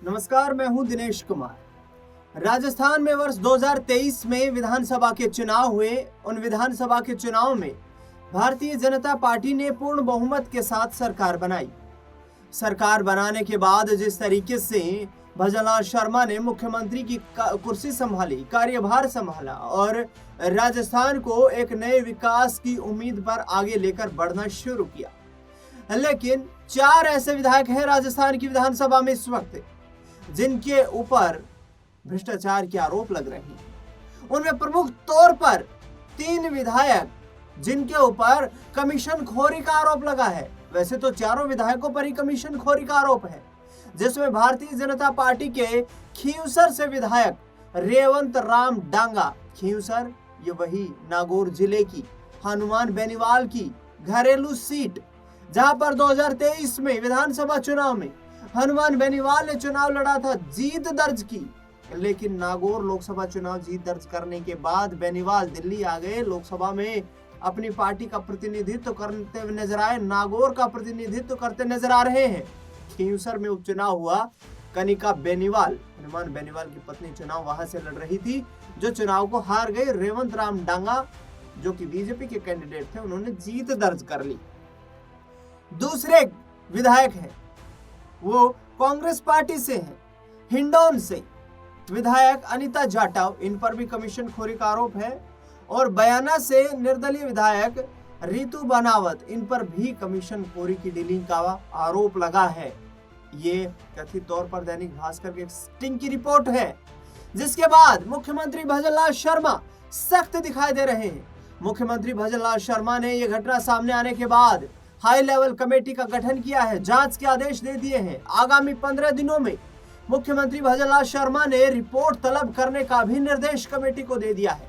नमस्कार, मैं हूं दिनेश कुमार। राजस्थान में वर्ष 2023 में विधानसभा के चुनाव हुए। उन विधानसभा के चुनाव में भारतीय जनता पार्टी ने पूर्ण बहुमत के साथ सरकार बनाई। सरकार बनाने के बाद जिस तरीके से भजनलाल शर्मा ने मुख्यमंत्री की कुर्सी संभाली, कार्यभार संभाला और राजस्थान को एक नए विकास की उम्मीद पर आगे लेकर बढ़ना शुरू किया। लेकिन 4 ऐसे विधायक हैं राजस्थान की विधानसभा में इस वक्त जिनके ऊपर भ्रष्टाचार के आरोप लग रहे हैं। उनमें प्रमुख तौर पर 3 विधायक जिनके ऊपर कमीशन खोरी का आरोप लगा है। वैसे तो चारों विधायकों पर ही कमीशन खोरी का आरोप है, जिसमें भारतीय जनता पार्टी के खींवसर से विधायक रेवंत राम डांगा, खींवसर ये वही नागौर जिले की हनुमान बेनीवाल की घरेलू सीट, जहां पर 2023 में विधानसभा चुनाव में हनुमान बेनीवाल ने चुनाव लड़ा था, जीत दर्ज की। लेकिन नागौर लोकसभा चुनाव जीत दर्ज करने के बाद बेनीवाल दिल्ली आ गए, लोकसभा में अपनी पार्टी का प्रतिनिधित्व करते हुए नजर आए, नागौर का प्रतिनिधित्व करते नजर आ रहे हैं। खींवसर में उपचुनाव हुआ, कनिका बेनीवाल, हनुमान बेनीवाल की पत्नी चुनाव वहां से लड़ रही थी, जो चुनाव को हार गए। रेवंत राम डांगा जो कि बीजेपी के कैंडिडेट थे, उन्होंने जीत दर्ज कर ली। दूसरे विधायक हैं वो कांग्रेस पार्टी से हैं, हिंडौन से विधायक अनीता जाटव, इन पर भी कमीशन खोरी का आरोप है। और बयाना से निर्दलीय विधायक रितु बनावत, इन पर भी कमीशन खोरी की डीलिंग का आरोप लगा है। ये कथित तौर पर दैनिक भास्कर की स्टिंग की रिपोर्ट है, जिसके बाद मुख्यमंत्री भजनलाल शर्मा सख्त दिखाई दे रहे हैं। मुख्यमंत्री भजनलाल शर्मा ने यह घटना सामने आने के बाद हाई लेवल कमेटी का गठन किया है, जांच के आदेश दे दिए हैं। आगामी 15 दिनों में मुख्यमंत्री भजनलाल शर्मा ने रिपोर्ट तलब करने का भी निर्देश कमेटी को दे दिया है।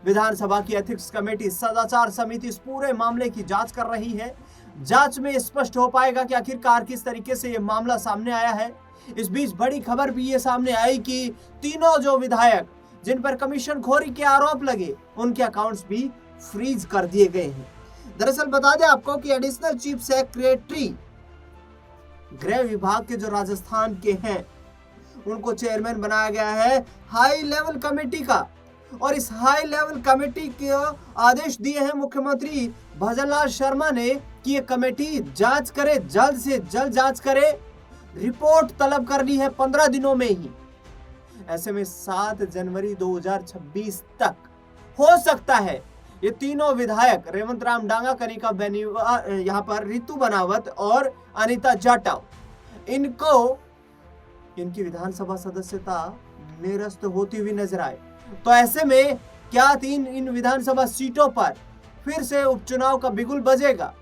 विधानसभा की एथिक्स कमेटी सदाचार समिति इस पूरे मामले की जांच कर रही है। जांच में स्पष्ट हो पाएगा कि आखिरकार किस तरीके से यह मामला सामने आया है। इस बीच बड़ी खबर भी ये सामने आई कि तीनों जो विधायक जिन पर कमीशन खोरी के आरोप लगे, उनके अकाउंट्स भी फ्रीज कर दिए गए हैं। दरअसल बता दें आपको कि एडिशनल चीफ सेक्रेटरी गृह विभाग के जो राजस्थान के हैं, उनको चेयरमैन बनाया गया है हाई लेवल कमेटी का। और इस हाई लेवल कमेटी के आदेश दिए हैं मुख्यमंत्री भजनलाल शर्मा ने कि ये कमेटी जांच करे, जल्द से जल्द जांच करे, रिपोर्ट तलब करनी है 15 दिनों में ही। ऐसे में 7 जनवरी 2026 तक हो सकता है ये तीनों विधायक रेवंत राम डांगा, कनिका बेनीवाल, यहाँ पर रितु बनावत और अनीता जाटव, इनको इनकी विधानसभा सदस्यता निरस्त होती हुई नजर आए। तो ऐसे में क्या इन विधानसभा सीटों पर फिर से उपचुनाव का बिगुल बजेगा?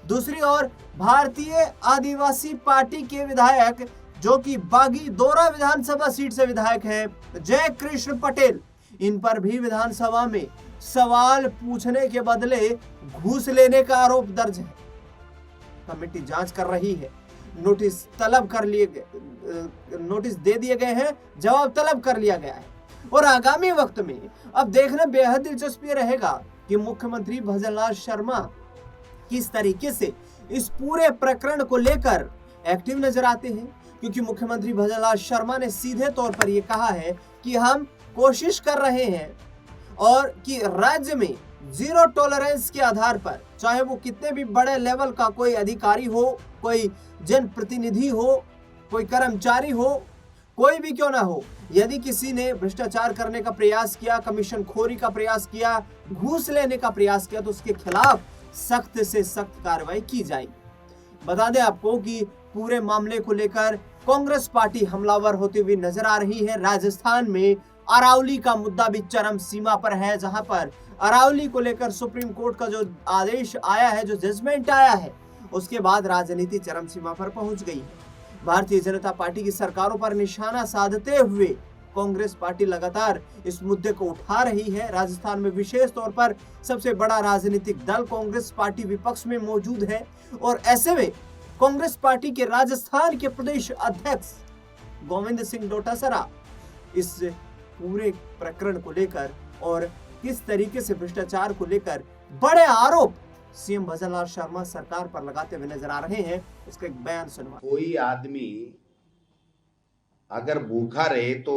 दूसरी ओर भारतीय आदिवासी पार्टी के विधायक जो कि बागी दोरा विधानसभा सीट से विधायक हैं, जय कृष्ण पटेल, इन पर भी विधानसभा में सवाल पूछने के बदले घूस लेने का आरोप दर्ज है। कमेटी जांच कर रही है, नोटिस दे दिए गए हैं, जवाब तलब कर लिया गया है। और आगामी वक्त में अब देखना बेहद दिलचस्पी रहेगा कि मुख्यमंत्री भजनलाल शर्मा किस तरीके से इस पूरे प्रकरण को लेकर एक्टिव नजर आते हैं, क्योंकि मुख्यमंत्री भजनलाल शर्मा ने सीधे तौर पर यह कहा है कि हम कोशिश कर रहे हैं और कि राज्य में जीरो टॉलरेंस के आधार पर, चाहे वो कितने भी बड़े लेवल का कोई अधिकारी हो, कोई जनप्रतिनिधि हो, कोई कर्मचारी हो, कोई भी क्यों ना हो, यदि किसी ने भ्रष्टाचार करने का प्रयास किया, कमीशन खोरी का प्रयास किया, घूस लेने का प्रयास किया, तो उसके खिलाफ सख्त से सख्त कार्रवाई की जाएगी। बता दें आपको कि पूरे मामले को लेकर कांग्रेस पार्टी हमलावर होती हुई नजर आ रही है। राजस्थान में अरावली का मुद्दा भी चरम सीमा पर है, जहां पर अरावली को लेकर सुप्रीम कोर्ट का जो आदेश आया है, जो जजमेंट आया है, उसके बाद राजनीति चरम सीमा पर पहुंच गई है। भारतीय जनता पार्टी की सरकारों पर निशाना साधते हुए कांग्रेस पार्टी लगातार इस मुद्दे को उठा रही है। राजस्थान में विशेष तौर पर सबसे बड़ा राजनीतिक दल कांग्रेस पार्टी विपक्ष में मौजूद है और ऐसे में कांग्रेस पार्टी के राजस्थान के प्रदेश अध्यक्ष गोविंद सिंह डोटासरा इस पूरे प्रकरण को लेकर और किस तरीके से भ्रष्टाचार को लेकर बड़े आरोप सीएम भजनलाल शर्मा सरकार पर लगाते हुए नजर आ रहे हैं, उसका एक बयान सुनवा। कोई आदमी अगर भूखा रहे तो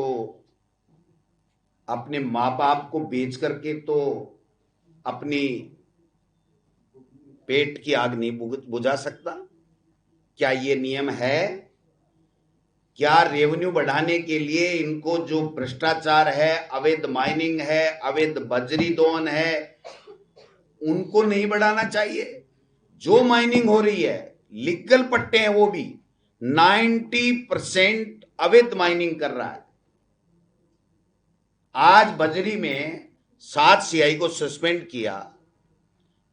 अपने माँ बाप को बेच करके तो अपनी पेट की आग नहीं बुझा सकता। क्या ये नियम है? क्या रेवेन्यू बढ़ाने के लिए इनको जो भ्रष्टाचार है, अवैध माइनिंग है, अवैध बजरी दोहन है, उनको नहीं बढ़ाना चाहिए? जो माइनिंग हो रही है, लीगल पट्टे हैं, वो भी 90% अवैध माइनिंग कर रहा है। आज बजरी में 7 सीआई को सस्पेंड किया।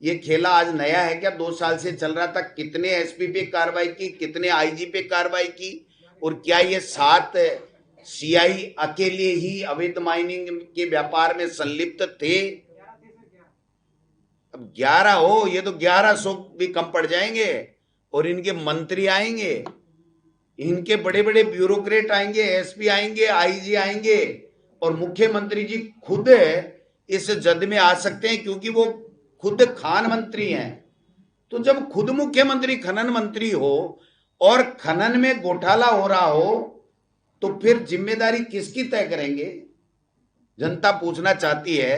ये खेला आज नया है क्या? 2 साल से चल रहा था। कितने एसपी पे कार्रवाई की, कितने आईजी पे कार्रवाई की, और क्या ये 7 सीआई अकेले ही अवैध माइनिंग के व्यापार में संलिप्त थे? अब 11 हो, ये तो 1100 भी कम पड़ जाएंगे। और इनके मंत्री आएंगे, इनके बड़े बड़े ब्यूरोक्रेट आएंगे, एसपी आएंगे, आईजी आएंगे, और मुख्यमंत्री जी खुद इस जद में आ सकते हैं क्योंकि वो खुद खान मंत्री हैं। तो जब खुद मुख्यमंत्री खनन मंत्री हो और खनन में घोटाला हो रहा हो, तो फिर जिम्मेदारी किसकी तय करेंगे? जनता पूछना चाहती है।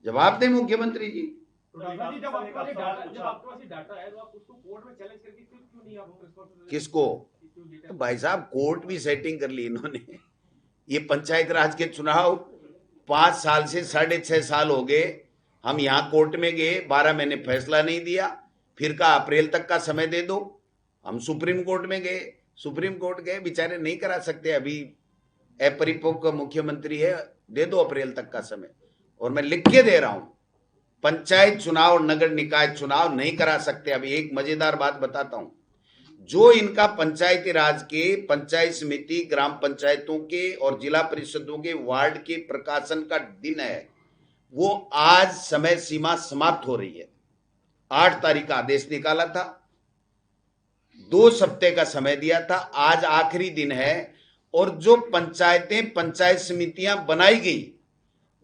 जवाब दें मुख्यमंत्री जी। किसको? तो भाई साहब, कोर्ट भी सेटिंग कर ली इन्होंने। ये पंचायत राज के चुनाव 5 साल से 6.5 साल हो गए। हम यहां कोर्ट में गए, 12 महीने फैसला नहीं दिया, फिर कहा अप्रैल तक का समय दे दो। हम सुप्रीम कोर्ट में गए, सुप्रीम कोर्ट गए, बेचारे नहीं करा सकते, अभी अपरिपक्व मुख्यमंत्री है, दे दो अप्रैल तक का समय। और मैं लिख के दे रहा हूं, पंचायत चुनाव और नगर निकाय चुनाव नहीं करा सकते। अभी एक मजेदार बात बताता हूं, जो इनका पंचायती राज के, पंचायत समिति, ग्राम पंचायतों के और जिला परिषदों के वार्ड के प्रकाशन का दिन है, वो आज समय सीमा समाप्त हो रही है। 8 तारीख का आदेश निकाला था, 2 सप्ताह का समय दिया था, आज आखिरी दिन है। और जो पंचायतें, पंचायत समितियां बनाई गई,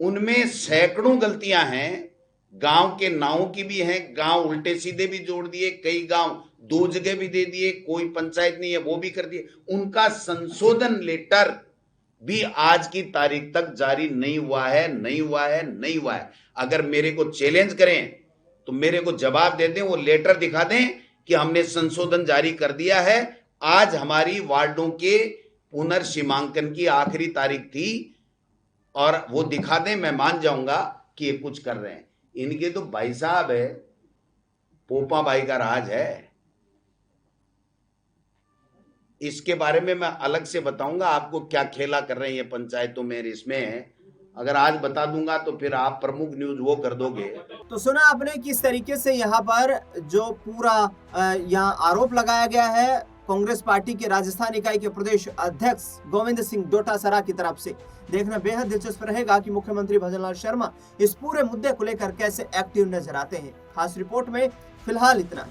उनमें सैकड़ों गलतियां हैं। गांव के नावों की भी हैं, गांव उल्टे सीधे भी जोड़ दिए, कई गांव 2 जगह भी दे दिए, कोई पंचायत नहीं है वो भी कर दिए। उनका संशोधन लेटर भी आज की तारीख तक जारी नहीं हुआ है, नहीं हुआ है, नहीं हुआ है। अगर मेरे को चैलेंज करें तो मेरे को जवाब दे दें, वो लेटर दिखा दें कि हमने संशोधन जारी कर दिया है। आज हमारी वार्डों के पुनर्सीमांकन की आखिरी तारीख थी, और वो दिखा दें, मैं मान जाऊंगा कि ये कुछ कर रहे हैं। इनके तो भाई साहब है, पोपा भाई का राज है। इसके बारे में मैं अलग से बताऊंगा आपको, क्या खेला कर रहे हैं ये पंचायतों में। इसमें अगर आज बता दूंगा तो फिर आप प्रमुख न्यूज वो कर दोगे। तो सुना आपने किस तरीके से यहाँ पर जो पूरा यहाँ आरोप लगाया गया है कांग्रेस पार्टी के राजस्थान इकाई के प्रदेश अध्यक्ष गोविंद सिंह डोटासरा की तरफ से। देखना बेहद दिलचस्प रहेगा कि मुख्यमंत्री भजनलाल शर्मा इस पूरे मुद्दे को लेकर कैसे एक्टिव नजर आते हैं। खास रिपोर्ट में फिलहाल इतना।